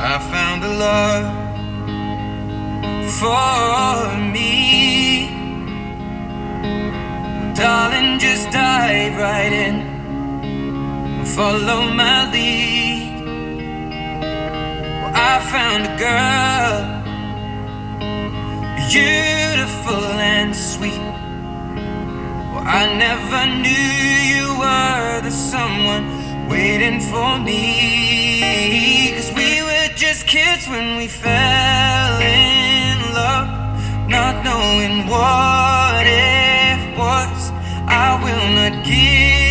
I found a love for me. Darling, just dive right in, follow my lead. Well, I found a girl, beautiful and sweet. Well, I never knew you were the someone waiting for me. 'Cause we were just kids when we fell in love, not knowing what it was. I will not give